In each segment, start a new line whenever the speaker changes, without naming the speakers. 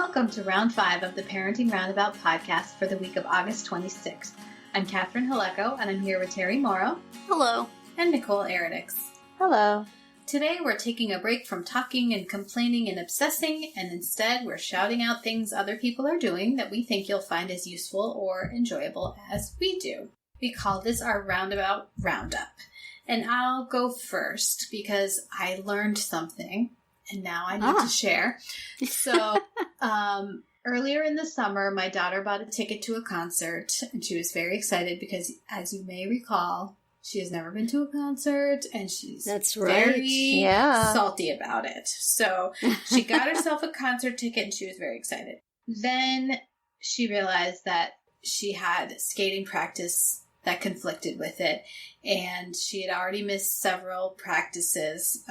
Welcome to Round 5 of the Parenting Roundabout podcast for the week of August 26th. I'm Catherine Haleko, and I'm here with Terry Morrow.
Hello.
And Nicole Aradix.
Hello.
Today we're taking a break from talking and complaining and obsessing, and instead we're shouting out things other people are doing that we think you'll find as useful or enjoyable as we do. We call this our Roundabout Roundup. And I'll go first because I learned something. And now I need to share. So, earlier in the summer, my daughter bought a ticket to a concert, and she was very excited because, as you may recall, she has never been to a concert, and she's very salty about it. So, she got herself a concert ticket, and she was very excited. Then she realized that she had skating practice that conflicted with it, and she had already missed several practices,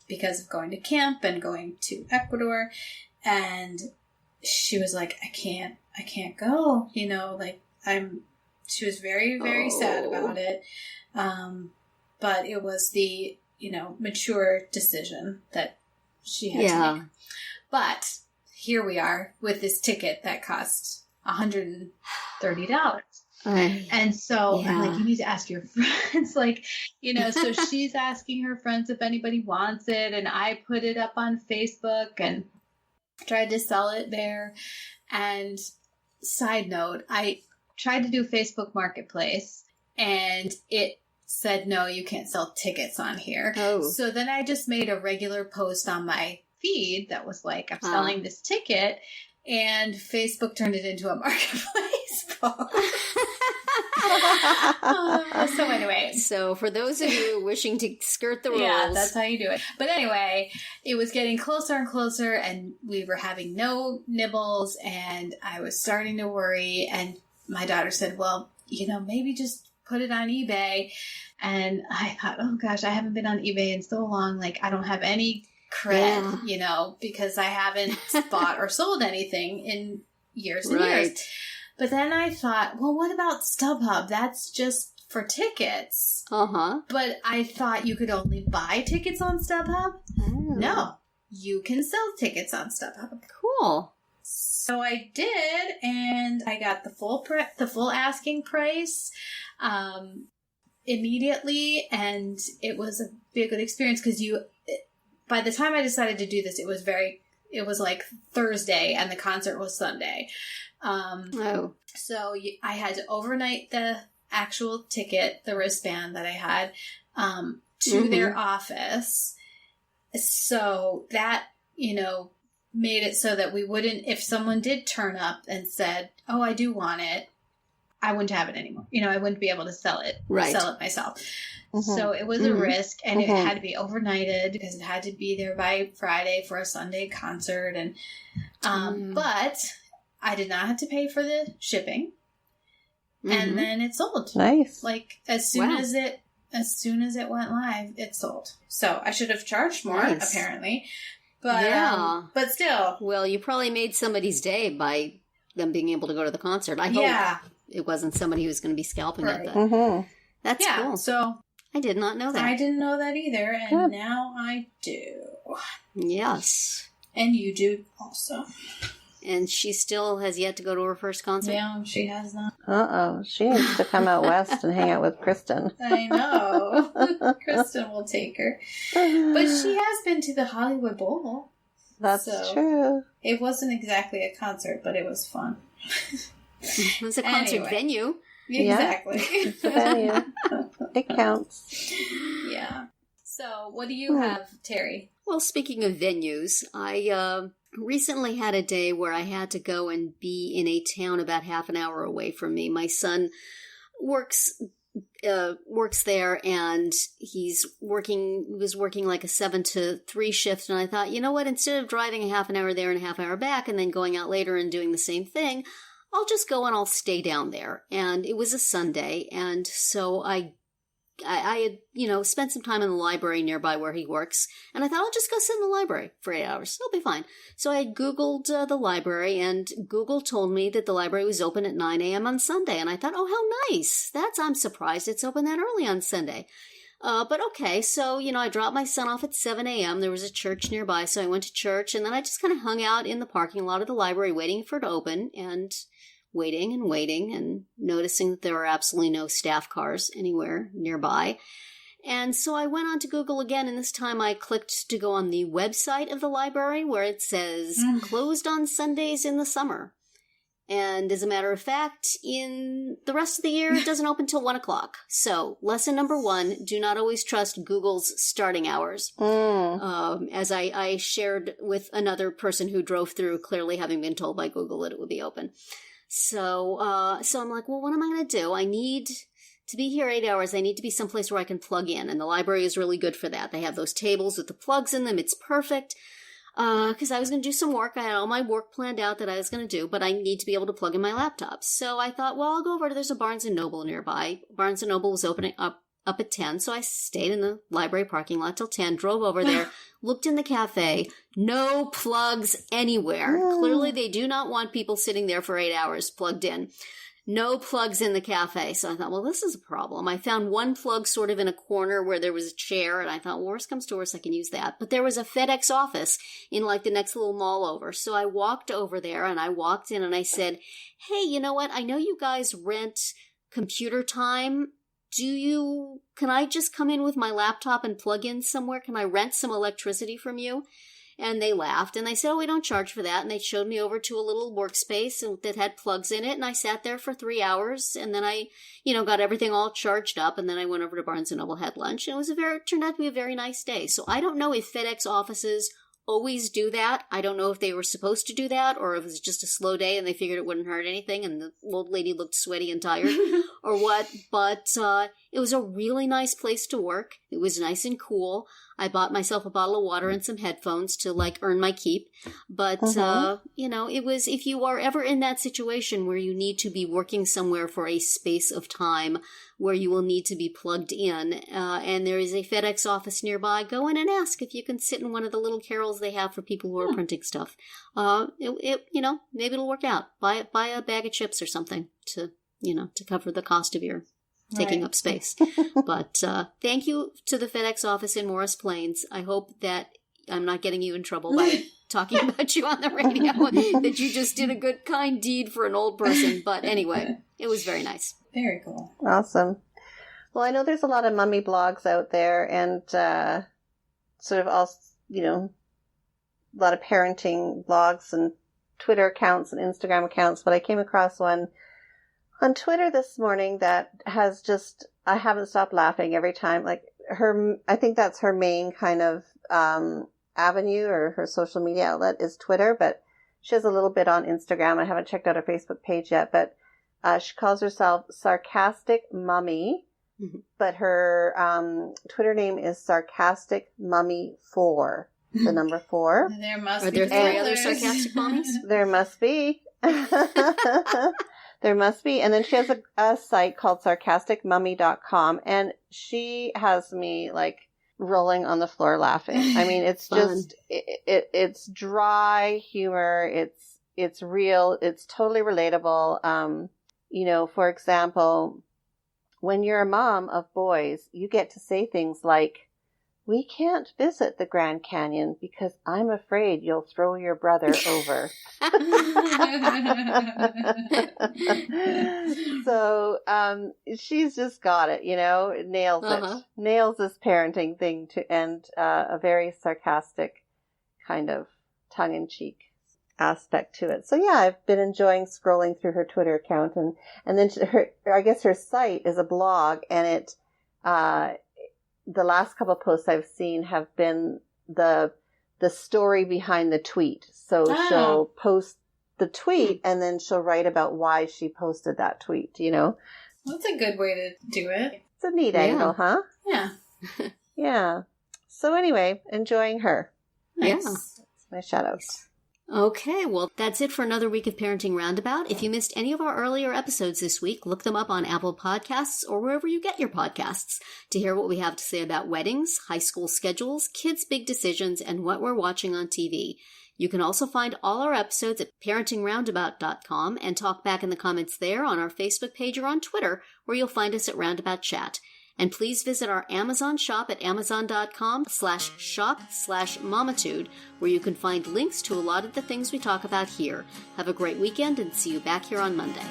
because of going to camp and going to Ecuador. And she was like, I can't go, she was very, very sad about it. But it was the, mature decision that she had to make. But here we are with this ticket that cost $130. And so I'm like, you need to ask your friends, so she's asking her friends if anybody wants it. And I put it up on Facebook and tried to sell it there. And side note, I tried to do Facebook Marketplace and it said, no, you can't sell tickets on here. Oh. So then I just made a regular post on my feed that was like, I'm selling this ticket. And Facebook turned it into a marketplace book. So anyway.
So for those of you wishing to skirt the rules.
Yeah, that's how you do it. But anyway, it was getting closer and closer, and we were having no nibbles, and I was starting to worry. And my daughter said, well, maybe just put it on eBay. And I thought, oh gosh, I haven't been on eBay in so long. I don't have any cred, because I haven't bought or sold anything in years and years. But then I thought, well, what about StubHub? That's just for tickets. Uh-huh. But I thought you could only buy tickets on StubHub. Oh. No, you can sell tickets on StubHub.
Cool.
So I did, and I got the full asking price immediately, and it was a good experience because by the time I decided to do this, it was like Thursday and the concert was Sunday. So I had to overnight the actual ticket, the wristband that I had, to their office. So that, made it so that we wouldn't, if someone did turn up and said, oh, I do want it, I wouldn't have it anymore. I wouldn't be able to sell it myself. So it was a risk, and it had to be overnighted because it had to be there by Friday for a Sunday concert. And but I did not have to pay for the shipping, and then it sold.
Nice.
As soon as it went live, it sold. So I should have charged more, apparently. But but still,
well, you probably made somebody's day by them being able to go to the concert. I hope it wasn't somebody who was going to be scalping it. But that's cool.
So
I did not know that.
I didn't know that either, and now I do.
Yes.
And you do also.
And she still has yet to go to her first concert?
No, she has not.
Uh-oh. She needs to come out west and hang out with Kristen.
I know. Kristen will take her. But she has been to the Hollywood Bowl.
That's true.
It wasn't exactly a concert, but it was fun.
It was a concert venue.
Exactly.
Yeah, it's a venue. It counts.
Yeah. So, what do you have, Terry?
Well, speaking of venues, I recently had a day where I had to go and be in a town about half an hour away from me. My son works there, and he was working like a 7 to 3 shift, and I thought, you know what, instead of driving a half an hour there and a half hour back and then going out later and doing the same thing, I'll just go and I'll stay down there. And it was a Sunday, and so I had, spent some time in the library nearby where he works, and I thought I'll just go sit in the library for 8 hours. It'll be fine. So I Googled the library, and Google told me that the library was open at 9 a.m. on Sunday, and I thought, oh, how nice. I'm surprised it's open that early on Sunday. But okay, so, I dropped my son off at 7 a.m. There was a church nearby, so I went to church, and then I just kind of hung out in the parking lot of the library waiting for it to open, and waiting and noticing that there were absolutely no staff cars anywhere nearby. And so I went on to Google again, and this time I clicked to go on the website of the library where it says, closed on Sundays in the summer. And as a matter of fact, in the rest of the year, it doesn't open till 1 o'clock. So, lesson number 1, do not always trust Google's starting hours. As I shared with another person who drove through, clearly having been told by Google that it would be open. So I'm like, well, what am I going to do? I need to be here 8 hours. I need to be someplace where I can plug in. And the library is really good for that. They have those tables with the plugs in them. It's perfect. Because I was going to do some work. I had all my work planned out that I was going to do, but I need to be able to plug in my laptop. So I thought, well, I'll go over to, there's a Barnes & Noble nearby. Barnes & Noble was opening up at 10, so I stayed in the library parking lot till 10, drove over there, looked in the cafe, no plugs anywhere. Clearly they do not want people sitting there for 8 hours plugged in. No plugs in the cafe. So I thought, well, this is a problem. I found one plug sort of in a corner where there was a chair, and I thought, well, worst comes to worst, I can use that. But there was a FedEx office in like the next little mall over. So I walked over there, and I walked in, and I said, hey, you know what? I know you guys rent computer time. Can I just come in with my laptop and plug in somewhere? Can I rent some electricity from you? And they laughed, and they said, oh, we don't charge for that. And they showed me over to a little workspace that had plugs in it, and I sat there for 3 hours, and then I, got everything all charged up, and then I went over to Barnes & Noble, had lunch, and it turned out to be a very nice day. So I don't know if FedEx offices always do that. I don't know if they were supposed to do that, or if it was just a slow day and they figured it wouldn't hurt anything, and the old lady looked sweaty and tired, or what. But it was a really nice place to work. It was nice and cool. I bought myself a bottle of water and some headphones to earn my keep. But, it was, if you are ever in that situation where you need to be working somewhere for a space of time where you will need to be plugged in, and there is a FedEx office nearby, go in and ask if you can sit in one of the little carols they have for people who are printing stuff. Maybe it'll work out. Buy a bag of chips or something to cover the cost of your taking up space. But thank you to the FedEx office in Morris Plains. I hope that I'm not getting you in trouble by talking about you on the radio, that you just did a good, kind deed for an old person. But anyway, it was very nice.
Very cool.
Awesome. Well, I know there's a lot of mummy blogs out there, and sort of also, a lot of parenting blogs and Twitter accounts and Instagram accounts, but I came across one on Twitter this morning that has just, I haven't stopped laughing every time. I think that's her main kind of avenue, or her social media outlet is Twitter, but she has a little bit on Instagram. I haven't checked out her Facebook page yet, but she calls herself Sarcastic Mummy, but her Twitter name is Sarcastic Mummy 4, the number 4.
Are there
3 other sarcastic mummies?
There must be. There must be. And then she has a site called sarcasticmummy.com, and she has me rolling on the floor laughing. I mean, it's just, it's dry humor. It's real. It's totally relatable. For example, when you're a mom of boys, you get to say things like, we can't visit the Grand Canyon because I'm afraid you'll throw your brother over. So she's just got it, nails it. Nails this parenting thing and a very sarcastic kind of tongue-in-cheek aspect to it. So yeah, I've been enjoying scrolling through her Twitter account, and then her site is a blog, and it the last couple of posts I've seen have been the story behind the tweet. So she'll post the tweet, and then she'll write about why she posted that tweet,
That's a good way to do it.
It's a neat angle, huh?
Yeah.
Yeah. So anyway, enjoying her.
Nice.
Yeah. That's my shout outs.
Okay, well, that's it for another week of Parenting Roundabout. If you missed any of our earlier episodes this week, look them up on Apple Podcasts or wherever you get your podcasts to hear what we have to say about weddings, high school schedules, kids' big decisions, and what we're watching on TV. You can also find all our episodes at parentingroundabout.com and talk back in the comments there, on our Facebook page, or on Twitter, where you'll find us at Roundabout Chat. And please visit our Amazon shop at amazon.com/shop/mamitude, where you can find links to a lot of the things we talk about here. Have a great weekend and see you back here on Monday.